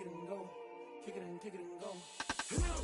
kick it and go. Kick it and go.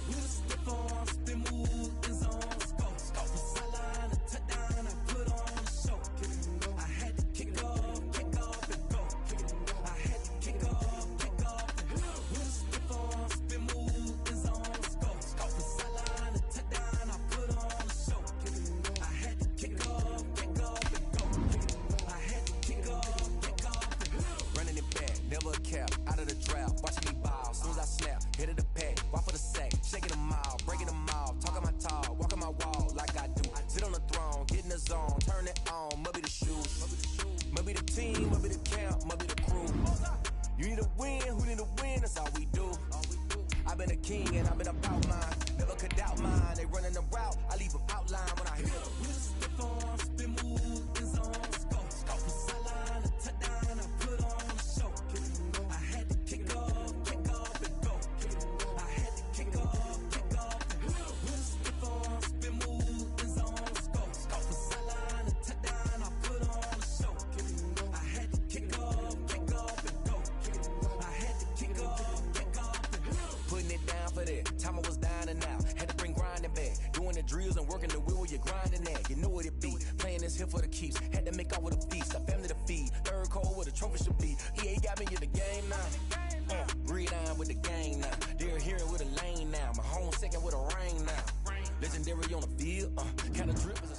With a stiff arm, spin move, end zone, go. From sideline to touchdown, I put on a show. Kick it and go. I had to kick off and go. Kick it and go. I had to kick off and go. With a stiff arm, spin move, end zone, go. From sideline to touchdown, I put on a show. Kick it and go. I had to kick off and go. Kick it and go. I had to kick off and go. Running it back, never a cap, out of the drought, watching me ball, soon as I snap, hit of the pack, walk for the sack, shaking them all, breaking them off, talking my talk, walking my wall like I do, sit on the throne, get in the zone, turn it on, must be the shoes, must be the team, must be the camp, must be the crew, you need a win, who need a win, that's all we do, I've been a king and I've been about mine, never could doubt mine, they running the route, I leave them outline when I hit them. With a stiff arm, spin move, end zone, go. From sideline to touchdown, I put on a show. Kick it and go. I had to kick off and go. Kick it and go. I had to kick off and go. With a stiff arm, spin move, end zone, go. From sideline to touchdown, I put on a show. Kick it and go. I had to kick off and go. Kick it and go. I had to kick off and go. Putting it down for that, time I was down and out, had to bring grinding back, doing the drills and working the wheel where you're grinding at, you know what it be, playing this here for the keeps, had to make out with a feast, a family to feed, third cold where the trophy should be, EA got me in the game now, breathe on with the gang now, they're hearing with a lane now, my home second with a rain now, legendary on the field, kind of drip is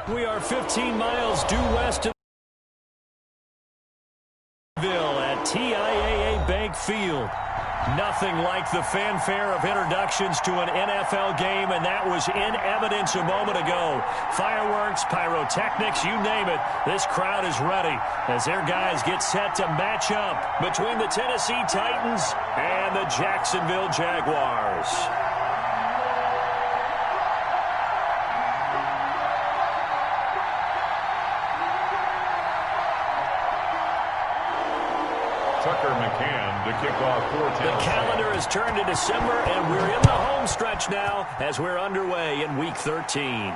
a We are 15 miles due west of at TIAA Bank Field. Nothing like the fanfare of introductions to an NFL game, and that was in evidence a moment ago. Fireworks, pyrotechnics, you name it. This crowd is ready as their guys get set to match up between the Tennessee Titans and the Jacksonville Jaguars. Tucker McCann to kick off for Tennessee. The calendar has turned to December, and we're in the home stretch now as we're underway in Week 13.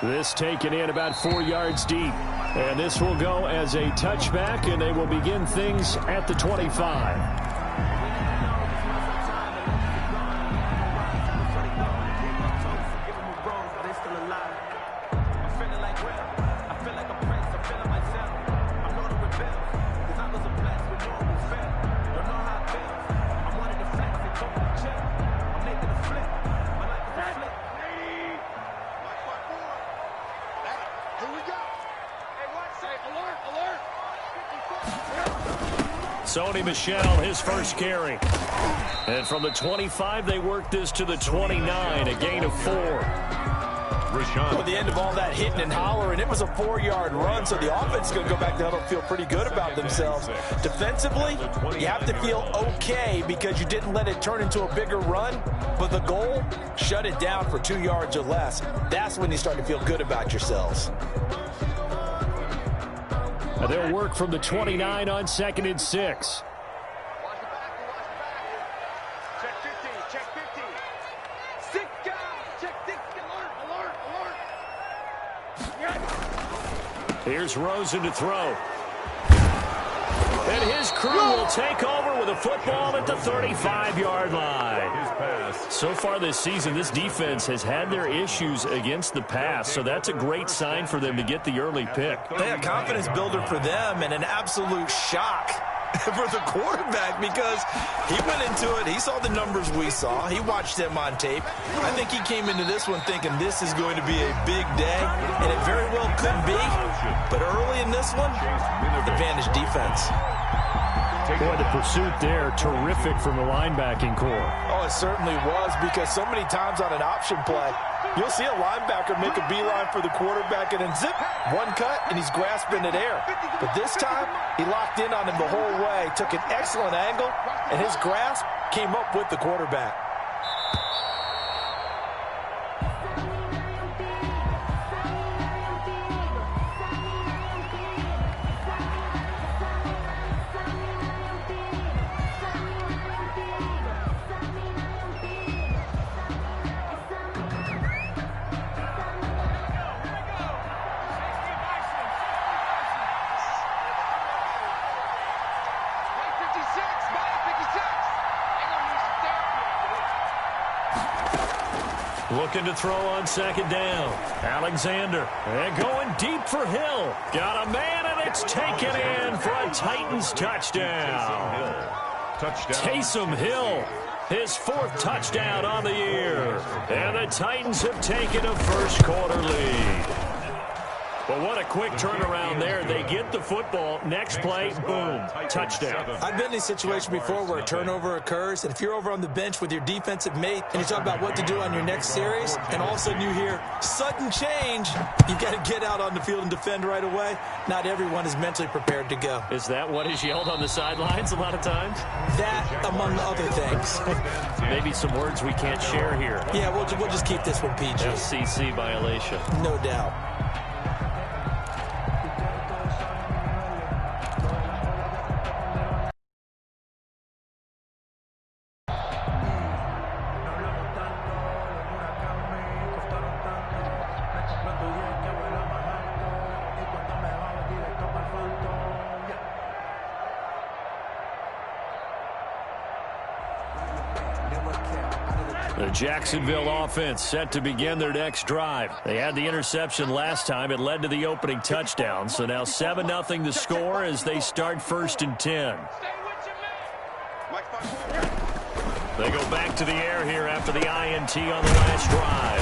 This taken in about 4 yards deep, and this will go as a touchback, and they will begin things at the 25. Sony Michel, his first carry. And from the 25, they work this to the 29, a gain of 4. At the end of all that hitting and hollering, it was a 4-yard run, so the offense is going to go back to huddle and feel pretty good about themselves. Defensively, you have to feel okay because you didn't let it turn into a bigger run, but the goal, shut it down for 2 yards or less. That's when you start to feel good about yourselves. They'll work from the 29 on 2nd and 6. Check 50, check 50. 6 guys, check 6, alert. Here's Rosen to throw. And his crew will take over with a football at the 35-yard line. So far this season, this defense has had their issues against the pass, so that's a great sign for them to get the early pick. A confidence builder for them and an absolute shock for the quarterback because he went into it. He saw the numbers we saw. He watched them on tape. I think he came into this one thinking this is going to be a big day, and it very well could be. But early in this one, advantage defense. Boy, the pursuit there, terrific from the linebacking core. Oh, it certainly was because so many times on an option play, you'll see a linebacker make a beeline for the quarterback and then zip, one cut, and he's grasping at air. But this time, he locked in on him the whole way, took an excellent angle, and his grasp came up with the quarterback. Looking to throw on second down. Alexander. And going deep for Hill. Got a man, and it's taken in for a Titans touchdown. Taysom Hill, his 4th touchdown on the year. And the Titans have taken a first-quarter lead. But what a quick turnaround there. They get the football. Next play, boom, touchdown. I've been in a situation before where a turnover occurs, and if you're over on the bench with your defensive mate and you talk about what to do on your next series, and all of a sudden you hear sudden change, you've got to get out on the field and defend right away. Not everyone is mentally prepared to go. Is that what is yelled on the sidelines a lot of times? That, among other things. Maybe some words we can't share here. Yeah, we'll just keep this one PG. FCC violation. No doubt. The Jacksonville offense set to begin their next drive. They had the interception last time. It led to the opening touchdown. So now 7-0 the score as they start 1st and 10. They go back to the air here after the INT on the last drive.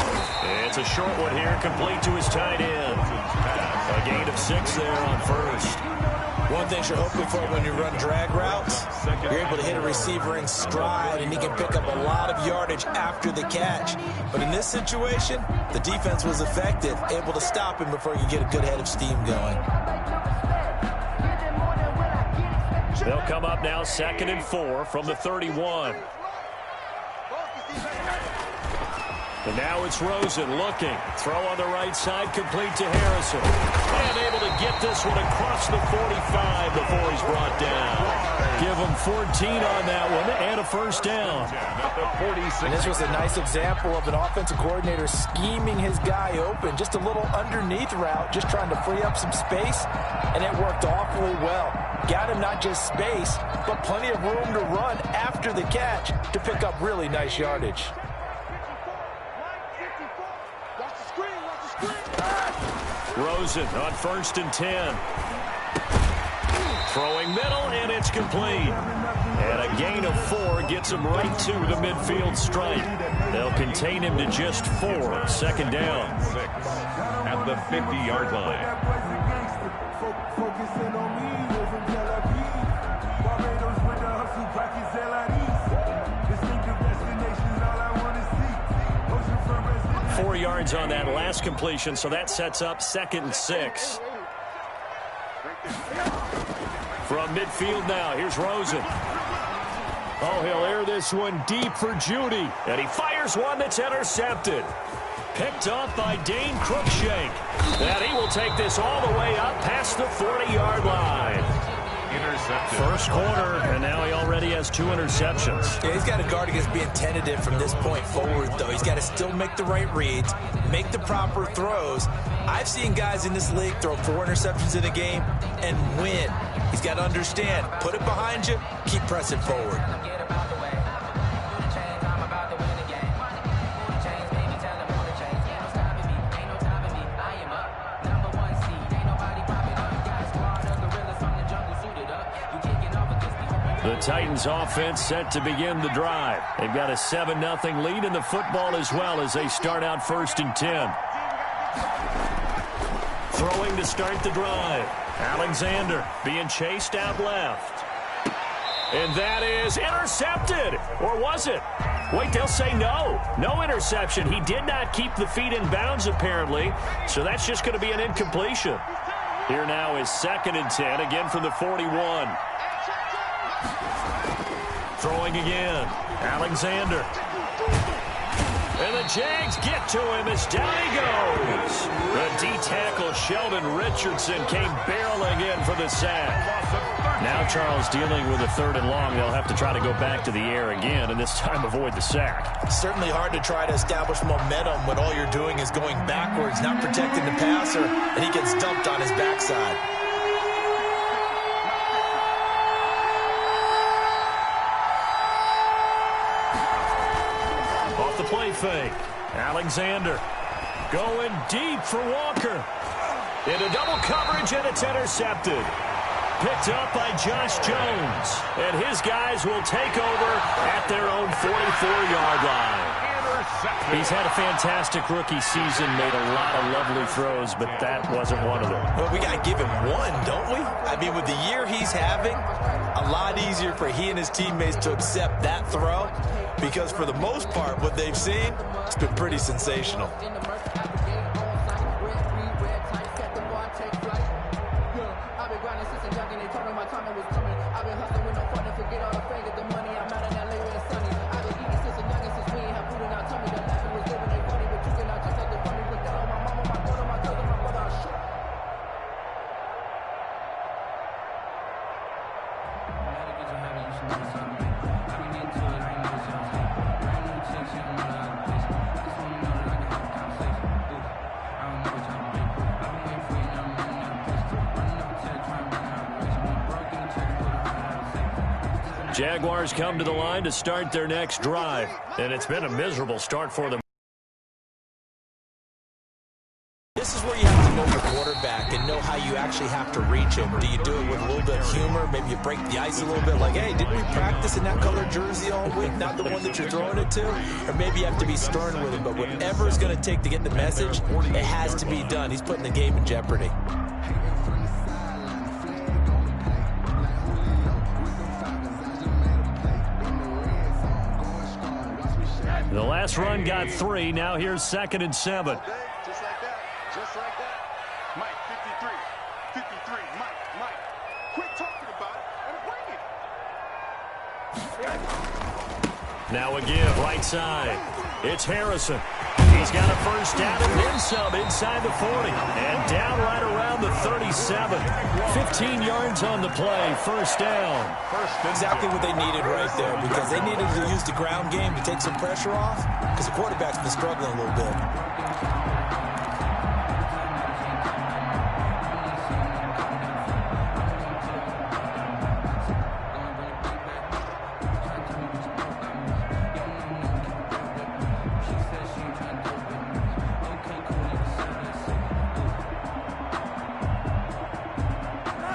It's a short one here, complete to his tight end. A gain of 6 there on first. One thing you're hoping for when you run drag routes, you're able to hit a receiver in stride, and he can pick up a lot of yardage after the catch. But in this situation, the defense was effective, able to stop him before you get a good head of steam going. They'll come up now 2nd and 4 from the 31. And now it's Rosen looking. Throw on the right side, complete to Harrison. And able to get this one across the 45 before he's brought down. Give him 14 on that one and a first down. And this was a nice example of an offensive coordinator scheming his guy open. Just a little underneath route, just trying to free up some space, and it worked awfully well. Got him not just space, but plenty of room to run after the catch to pick up really nice yardage. Rosen on 1st and 10. Throwing middle, and it's complete. And a gain of 4 gets him right to the midfield stripe. They'll contain him to just 4. 2nd down. 6 at the 50-yard line. Yards on that last completion, so that sets up 2nd and 6. From midfield now, here's Rosen. Oh, he'll air this one deep for Judy, and he fires one that's intercepted. Picked off by Dane Cruikshank. And he will take this all the way up past the 40-yard line. Intercepted. 1st quarter, and now he already has 2 interceptions. Yeah, he's got to guard against being tentative from this point forward, though. He's got to still make the right reads, make the proper throws. I've seen guys in this league throw 4 interceptions in a game and win. He's got to understand, put it behind you, keep pressing forward. The Titans offense set to begin the drive. They've got a 7-0 lead in the football as well as they start out 1st and 10. Throwing to start the drive. Alexander being chased out left. And that is intercepted. Or was it? Wait, they'll say no. No interception. He did not keep the feet in bounds apparently. So that's just going to be an incompletion. Here now is 2nd and 10 again from the 41. Throwing again. Alexander. And the Jags get to him as down he goes. The D-tackle Sheldon Richardson came barreling in for the sack. Now Charles dealing with a 3rd and long. They'll have to try to go back to the air again and this time avoid the sack. Certainly hard to try to establish momentum when all you're doing is going backwards, not protecting the passer, and he gets dumped on his backside. Off the play fake. Alexander going deep for Walker. Into double coverage, and it's intercepted. Picked up by Josh Jones. And his guys will take over at their own 44-yard line. He's had a fantastic rookie season, made a lot of lovely throws, but that wasn't one of them. Well, we got to give him one, don't we? I mean, with the year he's having, a lot easier for he and his teammates to accept that throw, because for the most part, what they've seen, it's been pretty sensational. Jaguars come to the line to start their next drive, and it's been a miserable start for them. This is where you have to know your quarterback and know how you actually have to reach him. Do you do it with a little bit of humor? Maybe you break the ice a little bit, like, hey, didn't we practice in that colored jersey all week, not the one that you're throwing it to? Or maybe you have to be stern with him, but whatever it's going to take to get the message, it has to be done. He's putting the game in jeopardy. The last run got 3. Now here's 2nd and 7. Just like that. Just like that. Mike, 53. 53. Mike. Quit talking about it and bring it. Now a give right side. It's Harrison. He's got a first down and then some inside the 40. And down right around the 37. 15 yards on the play. First down. Exactly what they needed right there, because they needed to use the ground game to take some pressure off, because the quarterback's been struggling a little bit.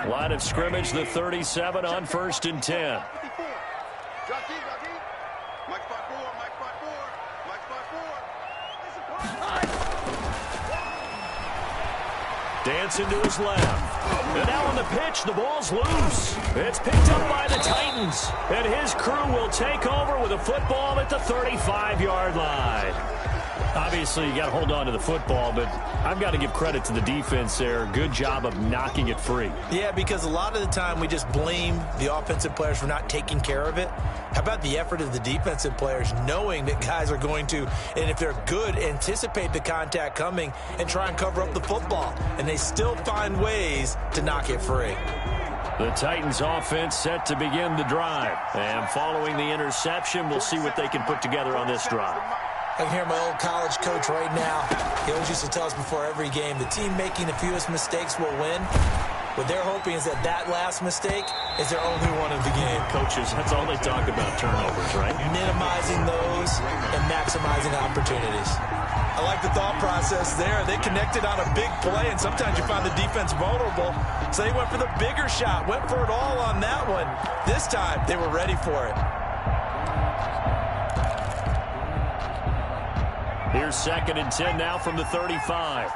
Line of scrimmage, the 37 on 1st and 10. Dancing to his left. And now on the pitch, the ball's loose. It's picked up by the Titans. And his crew will take over with a football at the 35-yard line. Obviously, you got to hold on to the football, but I've got to give credit to the defense there. Good job of knocking it free. Yeah, because a lot of the time we just blame the offensive players for not taking care of it. How about the effort of the defensive players, knowing that guys are going to, and if they're good, anticipate the contact coming and try and cover up the football. And they still find ways to knock it free. The Titans offense set to begin the drive. And following the interception, we'll see what they can put together on this drive. I can hear my old college coach right now. He always used to tell us before every game, the team making the fewest mistakes will win. What they're hoping is that that last mistake is their only one of the game. Coaches, that's all they talk about, turnovers, right? Minimizing those and maximizing opportunities. I like the thought process there. They connected on a big play, and sometimes you find the defense vulnerable. So they went for the bigger shot, went for it all on that one. This time, they were ready for it. Here's 2nd and 10 now from the 35.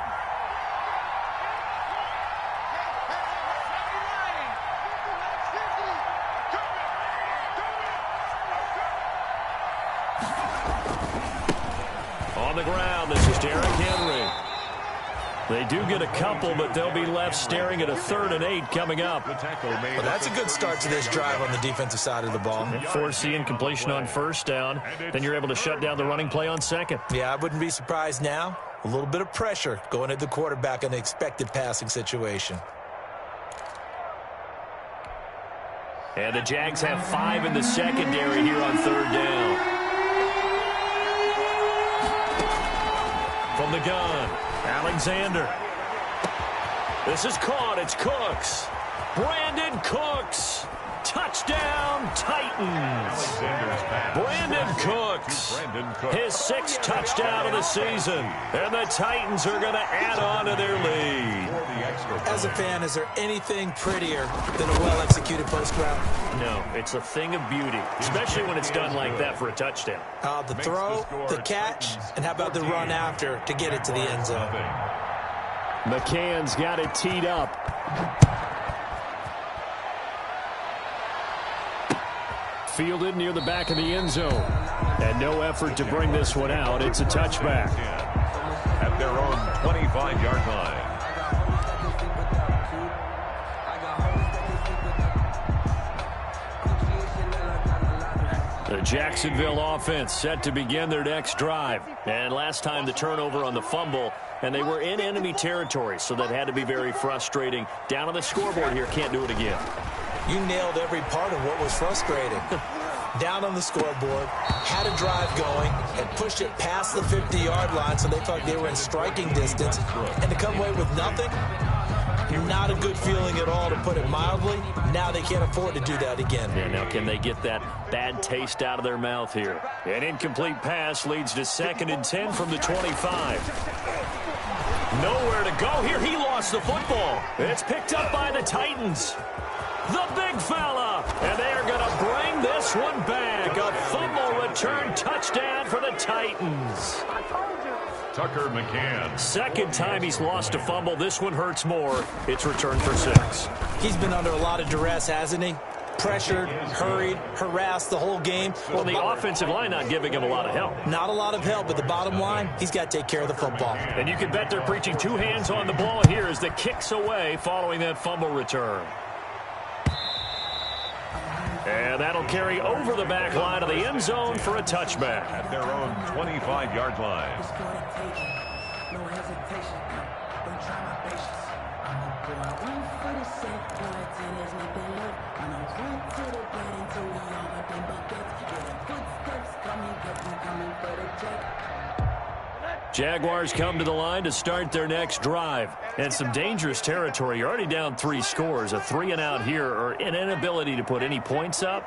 On the ground, this is Derrick Henry. They do get a couple, but they'll be left staring at a 3rd and 8 coming up. Well, that's a good start to this drive on the defensive side of the ball. Forcing completion on 1st down. Then you're able to shut down the running play on 2nd. Yeah, I wouldn't be surprised now. A little bit of pressure going at the quarterback in the expected passing situation. And the Jags have 5 in the secondary here on 3rd down. From the gun, Alexander. This is caught. It's Cooks. Brandon Cooks. Touchdown, Titans. Brandon Cooks, his 6th touchdown of the season, and the Titans are going to add on to their lead. As a fan, is there anything prettier than a well-executed post route? No, it's a thing of beauty, especially when it's done like that for a touchdown. The throw, the catch, and how about the run after to get it to the end zone? McCann's got it teed up. Fielded near the back of the end zone. And no effort to bring this one out. It's a touchback. At their own 25-yard line. The Jacksonville offense set to begin their next drive. And last time the turnover on the fumble, and they were in enemy territory, so that had to be very frustrating. Down on the scoreboard here, can't do it again. You nailed every part of what was frustrating. Down on the scoreboard, had a drive going, and pushed it past the 50-yard line so they thought they were in striking distance. And to come away with nothing, not a good feeling at all, to put it mildly. Now they can't afford to do that again. Yeah, now can they get that bad taste out of their mouth here? An incomplete pass leads to 2nd and 10 from the 25. Nowhere to go here. He lost the football. It's picked up by the Titans. The big fella. And they are going to bring this one back. A fumble return touchdown for the Titans. Tucker McCann. 2nd time he's lost a fumble. This one hurts more. It's returned for 6. He's been under a lot of duress, hasn't he? Pressured, hurried, harassed the whole game. Well, the offensive line not giving him a lot of help. Not a lot of help, but the bottom line, he's got to take care of the football. And you can bet they're preaching 2 hands on the ball here as the kick's away following that fumble return. And that'll carry over the back line of the end zone for a touchback. At their own 25-yard line. No hesitation. Don't try my patience. I'm a boy. One for the safe, boy. 10 is nothing left. I'm a run to the bed until we all up in buckets. Yeah, the footsteps coming, get me coming for the check. Jaguars come to the line to start their next drive. And some dangerous territory. You're already down 3 scores. A 3-and-out here, or an inability to put any points up.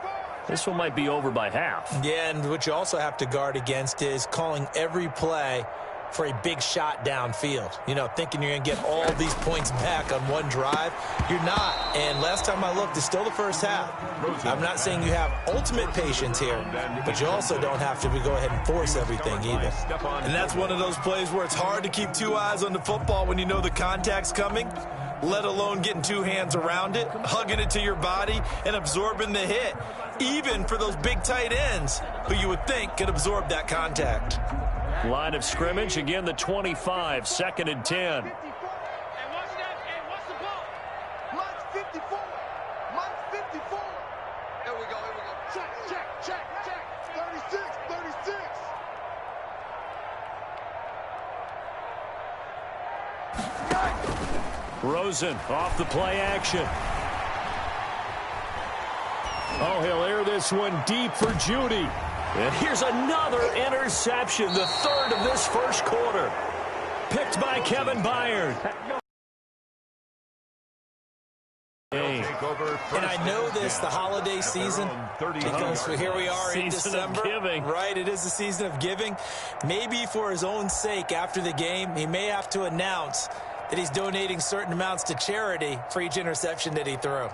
This one might be over by half. Yeah, and what you also have to guard against is calling every play for a big shot downfield. You know, thinking you're going to get all these points back on one drive. You're not. And last time I looked, it's still the first half. I'm not saying you have ultimate patience here, but you also don't have to go ahead and force everything either. And that's one of those plays where it's hard to keep 2 eyes on the football when you know the contact's coming, let alone getting 2 hands around it, hugging it to your body, and absorbing the hit, even for those big tight ends who you would think could absorb that contact. Line of scrimmage, again the 25, 2nd and 10. Hey, watch that. Hey, watch the ball. Mine's 54. Mine's 54. Here we go. Check. 36. Rosen off the play action. Oh, he'll air this one deep for Judy. And here's another interception, the 3rd of this first quarter. Picked by Kevin Byard. And I know this, the holiday season, because here we are in December. Right, it is the season of giving. Maybe for his own sake after the game, he may have to announce that he's donating certain amounts to charity for each interception that he threw.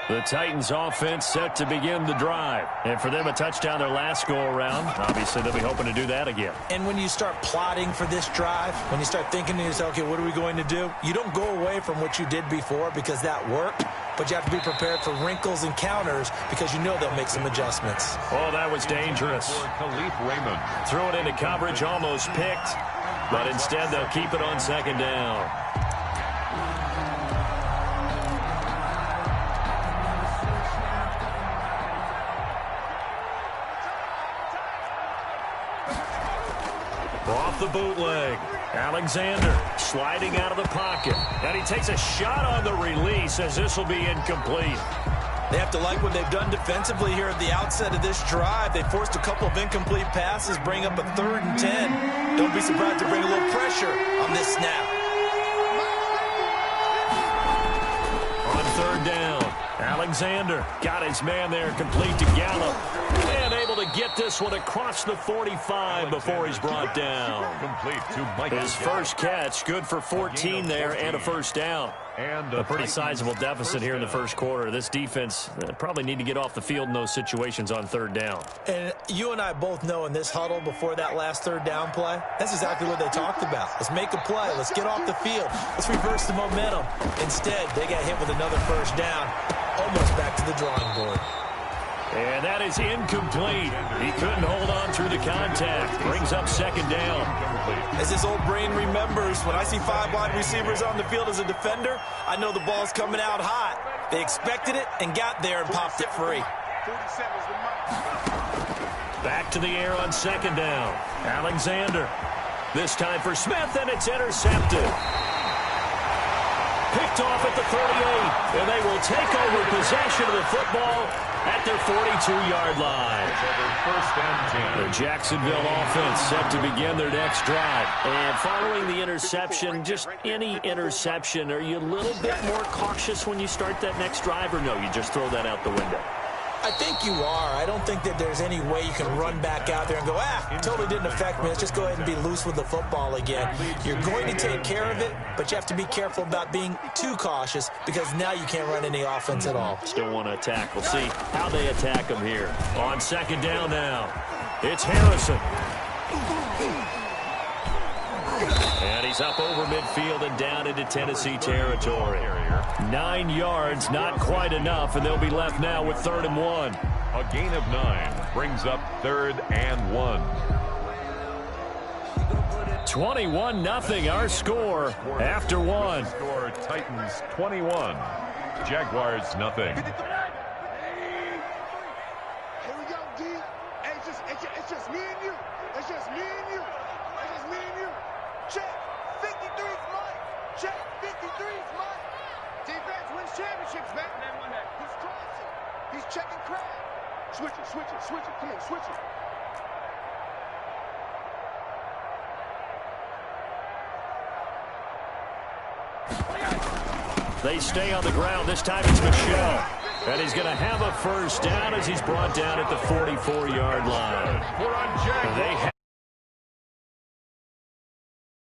The Titans offense set to begin the drive. And for them, a touchdown their last go-around. Obviously, they'll be hoping to do that again. And when you start plotting for this drive, when you start thinking to yourself, okay, what are we going to do? You don't go away from what you did before because that worked, but you have to be prepared for wrinkles and counters because you know they'll make some adjustments. Oh, that was dangerous. Khalif Raymond. Threw it into coverage, almost picked. But instead, they'll keep it on 2nd down. Off the bootleg. Alexander sliding out of the pocket. And he takes a shot on the release as this will be incomplete. They have to like what they've done defensively here at the outset of this drive. They forced a couple of incomplete passes, bring up a 3rd and 10. Don't be surprised to bring a little pressure on this snap. On 3rd down, Alexander got his man there, complete to Gallup. And able to get this one across the 45 before he's brought down. Complete to Mike. His first catch, good for 14 there and a first down. And a pretty sizable deficit here in the first quarter. This defense probably need to get off the field in those situations on third down. And you and I both know in this huddle before that last third down play, that's exactly what they talked about. Let's make a play. Let's get off the field. Let's reverse the momentum. Instead, they got hit with another first down, almost back to the drawing board. And that is incomplete. He couldn't hold on through the contact. Brings up second down. As this old brain remembers, when I see 5 wide receivers on the field as a defender, I know the ball's coming out hot. They expected it and got there and popped it free. Back to the air on second down. Alexander. This time for Smith, and it's intercepted. Picked off at the 38, and they will take over possession of the football at their 42-yard line. First and 10. The Jacksonville offense set to begin their next drive. And following the interception, just any interception, are you a little bit more cautious when you start that next drive, or no, you just throw that out the window? I think you are. I don't think that there's any way you can run back out there and go, totally didn't affect me. Let's just go ahead and be loose with the football again. You're going to take care of it, but you have to be careful about being too cautious because now you can't run any offense at all. Still want to attack. We'll see how they attack him here. On second down now, it's Harrison. And he's up over midfield and down into Tennessee territory. 9 yards, not quite enough, and they'll be left now with 3rd and 1. A gain of 9 brings up 3rd and 1. 21-0 our score after 1. Score Titans 21, Jaguars nothing. Here we go, D. Hey, it's just me and you. It's just me and you. It's just me and you. Check. 53's mine. Check. 53's mine. Defense wins championships, man. He's crossing. He's checking crowd. Switch it, switch it, switch it. Come on, switch it. They stay on the ground. This time it's Michelle. And he's going to have a first down as he's brought down at the 44-yard line. We're on Jaguars. They